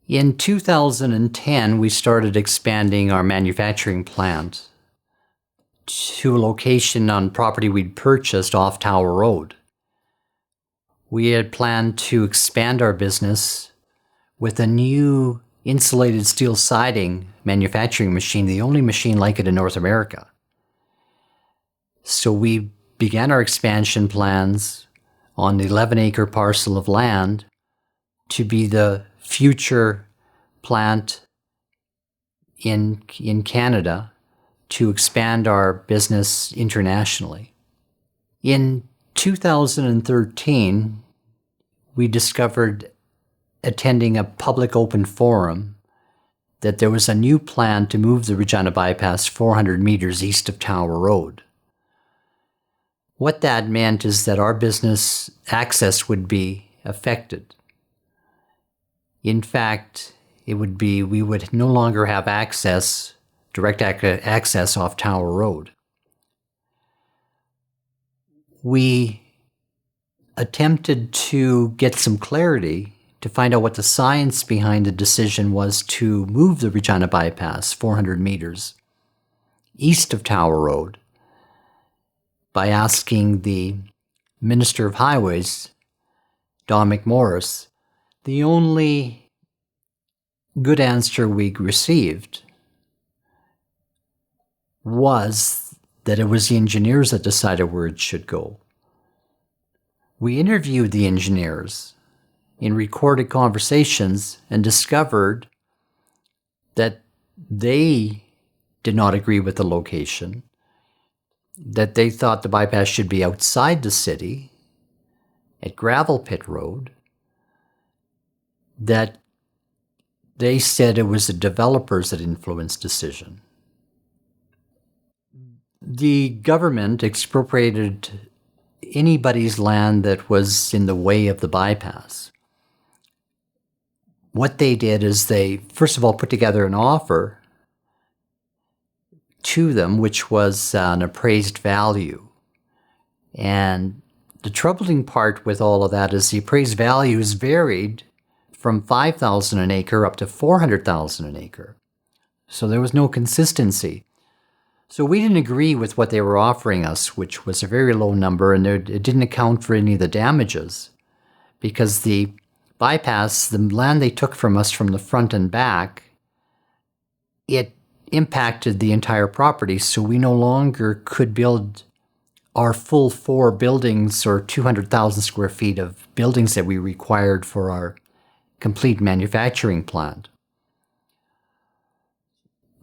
In 2010, we started expanding our manufacturing plant to a location on property we'd purchased off Tower Road. We had planned to expand our business with a new insulated steel siding manufacturing machine, the only machine like it in North America. So we began our expansion plans on the 11-acre parcel of land to be the future plant in Canada to expand our business internationally. In 2013, we discovered, attending a public open forum, that there was a new plan to move the Regina Bypass 400 meters east of Tower Road. What that meant is that our business access would be affected. In fact, we would no longer have direct access off Tower Road. We attempted to get some clarity to find out what the science behind the decision was to move the Regina Bypass 400 meters east of Tower Road by asking the Minister of Highways, Don McMorris. The only good answer we received was that it was the engineers that decided where it should go. We interviewed the engineers in recorded conversations and discovered that they did not agree with the location, that they thought the bypass should be outside the city at Gravel Pit Road, that they said it was the developers that influenced decision. The government expropriated anybody's land that was in the way of the bypass. What they did is they, first of all, put together an offer to them, which was an appraised value. And the troubling part with all of that is the appraised values varied from $5,000 an acre up to $400,000 an acre. So there was no consistency. So we didn't agree with what they were offering us, which was a very low number, and it didn't account for any of the damages, because the bypass, the land they took from us from the front and back, it impacted the entire property, so we no longer could build our full 4 buildings or 200,000 square feet of buildings that we required for our complete manufacturing plant.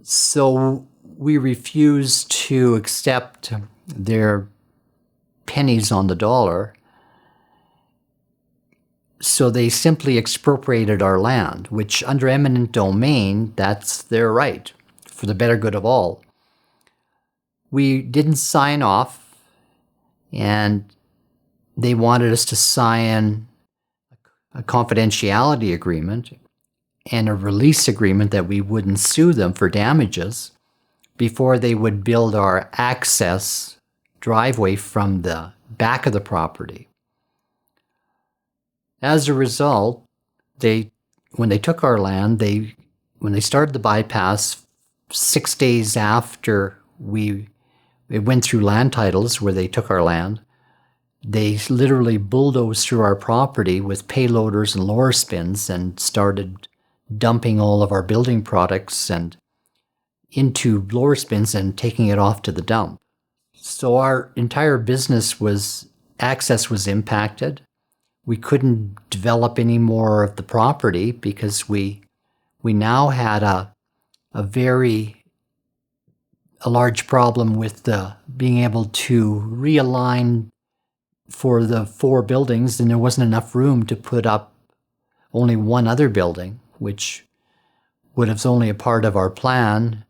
So we refused to accept their pennies on the dollar, so they simply expropriated our land, which under eminent domain, that's their right, for the better good of all. We didn't sign off, and they wanted us to sign a confidentiality agreement and a release agreement that we wouldn't sue them for damages before they would build our access driveway from the back of the property. As a result, when they took our land, when they started the bypass, 6 days after it went through land titles where they took our land, they literally bulldozed through our property with payloaders and lower spins and started dumping all of our building products and into lower spins and taking it off to the dump. So our entire business access was impacted. We couldn't develop any more of the property because we now had a large problem with being able to realign for the 4 buildings, and there wasn't enough room to put up only one other building, which was only a part of our plan